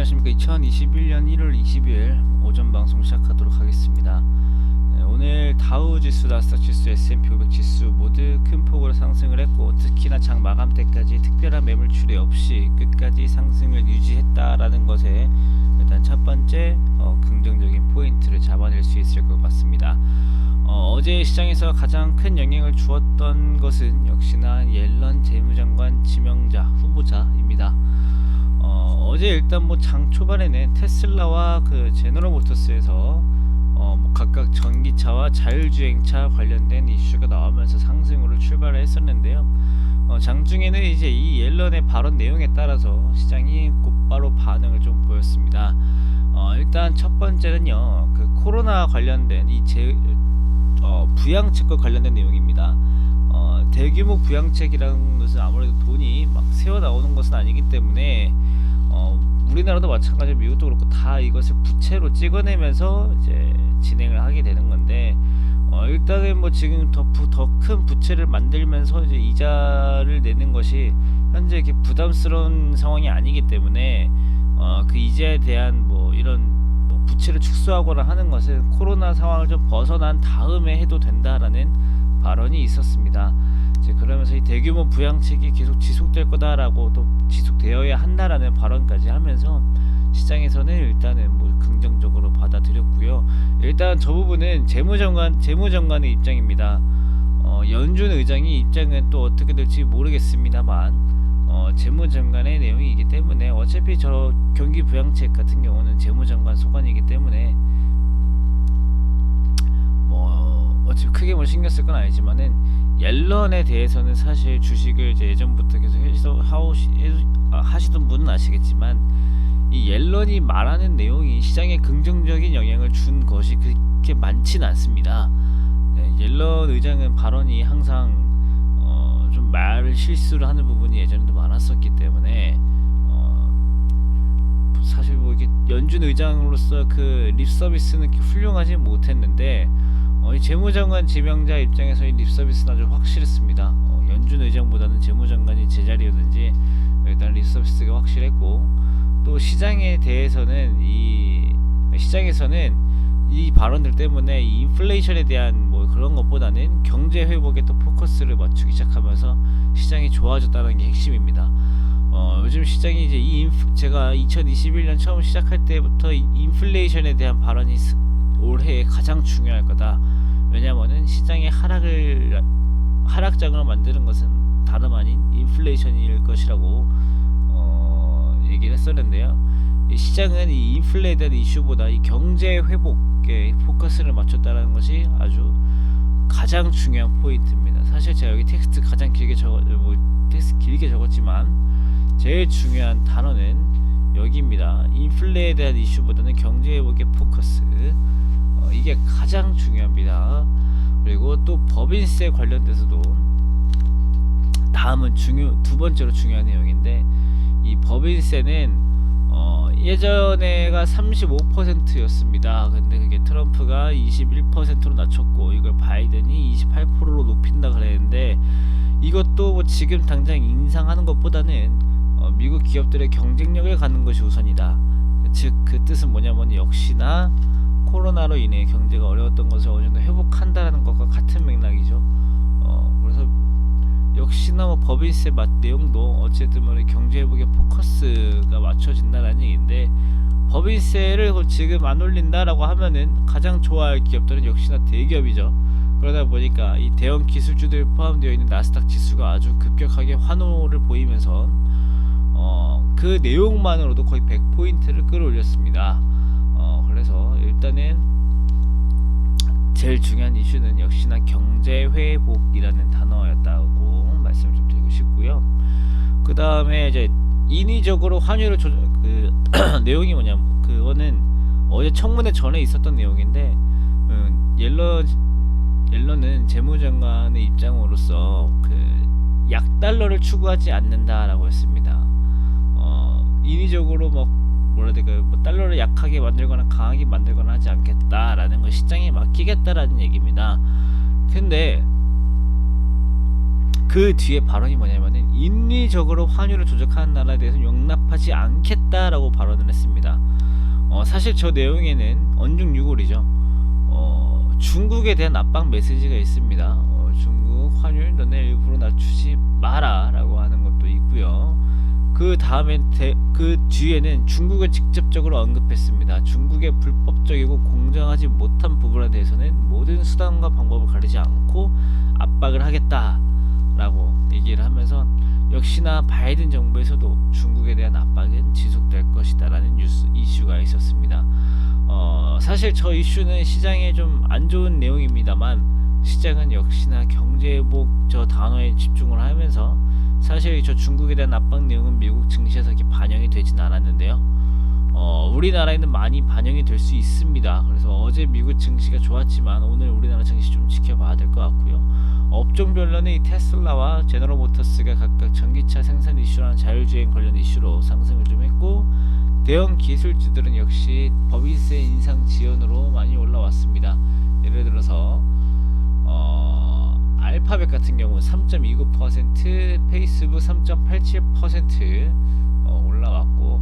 안녕하십니까. 2021년 1월 20일 오전 방송 시작하도록 하겠습니다. 오늘 다우지수, 나스닥지수, S&P 500 지수 모두 큰 폭으로 상승을 했고, 특히나 장 마감 때까지 특별한 매물 출회 없이 끝까지 상승을 유지했다라는 것에 일단 첫 번째 긍정적인 포인트를 잡아낼 수 있을 것 같습니다. 어제 시장에서 가장 큰 영향을 주었던 것은 역시나 옐런 재무장관 지명자 후보자입니다. 어제 일단 장 초반에는 테슬라와 그 제너럴 모터스에서 각각 전기차와 자율주행차 관련된 이슈가 나오면서 상승으로 출발을 했었는데요. 장중에는 이제 이 옐런의 발언 내용에 따라서 시장이 곧바로 반응을 좀 보였습니다. 일단 첫 번째는요, 그 코로나 관련된 이 부양책과 관련된 내용입니다. 대규모 부양책이라는 것은 아무래도 돈이 막 새어 나오는 것은 아니기 때문에 우리나라도 마찬가지로 미국도 그렇고 다 이것을 부채로 찍어내면서 이제 진행을 하게 되는 건데, 일단은 지금 더 큰 부채를 만들면서 이제 이자를 내는 것이 현재 이렇게 부담스러운 상황이 아니기 때문에 그 이자에 대한 이런 부채를 축소하거나 하는 것은 코로나 상황을 좀 벗어난 다음에 해도 된다라는 발언이 있었습니다. 이제 그러면서 이 대규모 부양책이 계속 지속될 거다라고, 또 지속되어야 한다라는 발언까지 하면서 시장에서는 일단은 긍정적으로 받아들였고요. 일단 저 부분은 재무장관의 입장입니다. 연준 의장이 입장은 또 어떻게 될지 모르겠습니다만, 재무장관의 내용이기 때문에 어차피 저 경기 부양책 같은 경우는 재무장관 소관이기 때문에 어차피 크게 신경 쓸 건 아니지만은, 옐런에 대해서는 사실 주식을 이제 예전부터 계속 하시던 분은 아시겠지만, 이 옐런이 말하는 내용이 시장에 긍정적인 영향을 준 것이 그렇게 많지는 않습니다. 옐런 의장은 발언이 항상 좀 말 실수를 하는 부분이 예전에도 많았었기 때문에 사실 이게 연준 의장으로서 그 립 서비스는 훌륭하지 못했는데, 이 재무장관 지명자 입장에서 이 립 서비스는 아주 확실했습니다. 연준 의장보다는 재무장관이 제자리였는지 일단 립 서비스가 확실했고, 또 시장에 대해서는 시장에서는 이 발언들 때문에 이 인플레이션에 대한 그런 것보다는 경제 회복에 또 포커스를 맞추기 시작하면서 시장이 좋아졌다는 게 핵심입니다. 요즘 시장이 이제 제가 2021년 처음 시작할 때부터 이 인플레이션에 대한 발언이 올해 가장 중요할 거다. 왜냐면은 시장의 하락장을 만드는 것은 다름 아닌 인플레이션일 것이라고 얘기를 했었는데요. 이 시장은 이 인플레에 대한 이슈보다 이 경제 회복에 포커스를 맞췄다는 것이 아주 가장 중요한 포인트입니다. 사실 제가 여기 텍스트 가장 길게 적었지만 제일 중요한 단어는 여기입니다. 인플레에 대한 이슈보다는 경제 회복의 포커스, 이게 가장 중요합니다. 그리고 또 법인세 관련돼서도 다음은 두 번째로 중요한 내용인데, 이 법인세는 예전에가 35%였습니다. 근데 그게 트럼프가 21%로 낮췄고, 이걸 바이든이 28%로 높인다 그랬는데, 이것도 지금 당장 인상하는 것보다는 미국 기업들의 경쟁력을 갖는 것이 우선이다. 즉 그 뜻은 뭐냐면 역시나 코로나로 인해 경제가 어려웠던 것을 어느 정도 회복한다라는 것과 같은 맥락이죠. 그래서 역시나 법인세 내용도 어쨌든 경제 회복에 포커스가 맞춰진다라는 얘기인데, 법인세를 지금 안 올린다라고 하면은 가장 좋아할 기업들은 역시나 대기업이죠. 그러다 보니까 이 대형 기술주들 포함되어 있는 나스닥 지수가 아주 급격하게 환호를 보이면서 그 내용만으로도 거의 100포인트를 끌어올렸습니다. 그래서 일단은 제일 중요한 이슈는 역시나 경제 회복이라는 단어였다고 말씀을 좀 드리고 싶고요. 그 다음에 이제 인위적으로 환율을 내용이 뭐냐면, 그거는 어제 청문회 전에 있었던 내용인데, 옐런은 재무장관의 입장으로서 약달러를 추구하지 않는다라고 했습니다. 인위적으로 달러를 약하게 만들거나 강하게 만들거나 하지 않겠다라는 걸 시장에 맡기겠다라는 얘기입니다. 근데 그 뒤에 발언이 뭐냐면은 인위적으로 환율을 조작하는 나라에 대해서 용납하지 않겠다라고 발언을 했습니다. 사실 저 내용에는 언중 6월이죠. 중국에 대한 압박 메시지가 있습니다. 중국 환율 너네 일부러 낮추지 마라라고 하는 것도 있고요. 그 다음에 그 뒤에는 중국을 직접적으로 언급했습니다. 중국의 불법적이고 공정하지 못한 부분에 대해서는 모든 수단과 방법을 가리지 않고 압박을 하겠다라고 얘기를 하면서 역시나 바이든 정부에서도 중국에 대한 압박은 지속될 것이다라는 이슈가 있었습니다. 사실 저 이슈는 시장에 좀 안 좋은 내용입니다만 시장은 역시나 경제회복 저 단어에 집중을 하면서 사실 저 중국에 대한 압박 내용은 미국 증시에서 이렇게 반영이 되진 않았는데요. 우리나라에는 많이 반영이 될 수 있습니다. 그래서 어제 미국 증시가 좋았지만 오늘 우리나라 증시 좀 지켜봐야 될 것 같고요. 업종별로는 이 테슬라와 제너럴 모터스가 각각 전기차 생산 이슈랑 자율주행 관련 이슈로 상승을 좀 했고, 대형 기술주들은 역시 법인세 인상 지연으로 많이 올라왔습니다. 예를 들어서 알파벳 같은 경우는 3.29%, 페이스북 3.87% 올라왔고,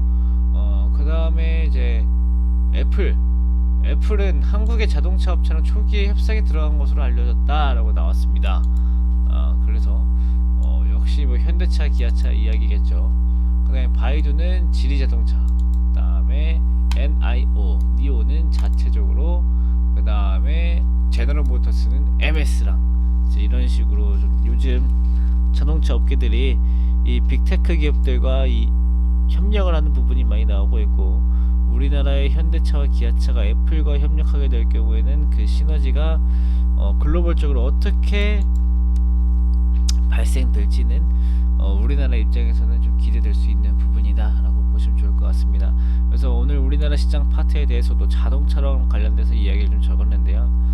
그 다음에 이제 애플은 한국의 자동차 업체랑 초기에 협상에 들어간 것으로 알려졌다라고 나왔습니다. 그래서 역시 뭐 현대차, 기아차 이야기겠죠. 그다음에 바이두는 지리자동차, 그다음에 니오는 자체적으로, 그다음에 제너럴 모터스는 MS랑 이런 식으로 좀 요즘 자동차 업계들이 이 빅테크 기업들과 이 협력을 하는 부분이 많이 나오고 있고, 우리나라의 현대차와 기아차가 애플과 협력하게 될 경우에는 그 시너지가 글로벌적으로 어떻게 발생될지는 우리나라 입장에서는 좀 기대될 수 있는 부분이다 라고 보시면 좋을 것 같습니다. 그래서 오늘 우리나라 시장 파트에 대해서도 자동차랑 관련돼서 이야기를 좀 적었는데요.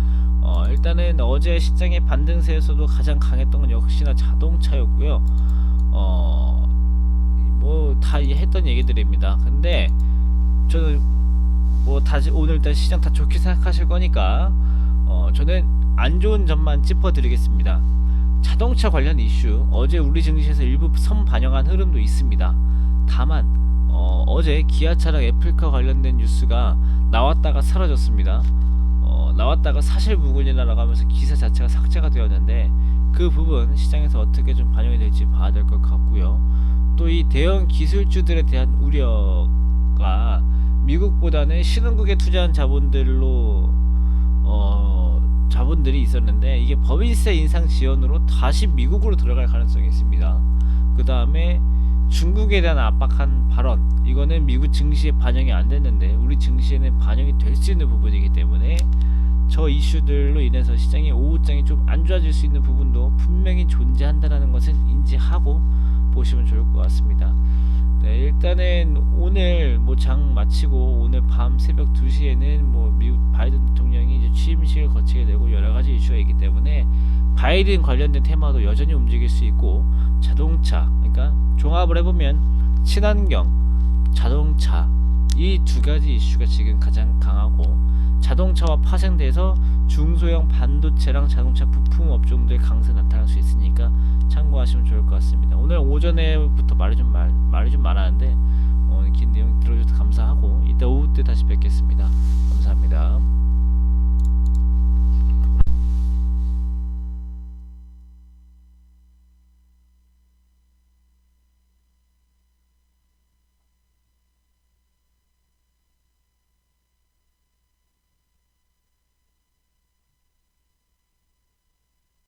일단은 어제 시장의 반등세에서도 가장 강했던 건 역시나 자동차였고요. 뭐 다 했던 얘기들입니다. 근데 저는 뭐 다시 오늘 일단 시장 다 좋게 생각하실 거니까 저는 안 좋은 점만 짚어드리겠습니다. 자동차 관련 이슈, 어제 우리 증시에서 일부 선 반영한 흐름도 있습니다. 다만 어제 기아차랑 애플카 관련된 뉴스가 나왔다가 사라졌습니다. 나왔다가 사실 무근이라고 하면서 기사 자체가 삭제가 되었는데, 그 부분 시장에서 어떻게 좀 반영이 될지 봐야 될 것 같고요. 또 이 대형 기술주들에 대한 우려가 미국보다는 신흥국에 투자한 자본들로 자본들이 있었는데, 이게 법인세 인상 지연으로 다시 미국으로 들어갈 가능성이 있습니다. 그 다음에 중국에 대한 압박한 발언, 이거는 미국 증시에 반영이 안 됐는데 우리 증시에는 반영이 될 수 있는 부분이기 때문에 저 이슈들로 인해서 시장의 오후장이 좀 안 좋아질 수 있는 부분도 분명히 존재한다는 것은 인지하고 보시면 좋을 것 같습니다. 네, 일단은 오늘 뭐 장 마치고 오늘 밤 새벽 2시에는 뭐 미국 바이든 대통령이 이제 취임식을 거치게 되고 여러 가지 이슈가 있기 때문에 바이든 관련된 테마도 여전히 움직일 수 있고, 자동차, 그러니까 종합을 해보면 친환경, 자동차, 이 두 가지 이슈가 지금 가장 강하고, 자동차와 파생돼서 중소형 반도체랑 자동차 부품 업종들 강세 나타날 수 있으니까 참고하시면 좋을 것 같습니다. 오늘 오전에부터 말이 좀 많았는데 긴 내용 들어주셔서 감사하고 이따 오후 때 다시 뵙겠습니다. 감사합니다.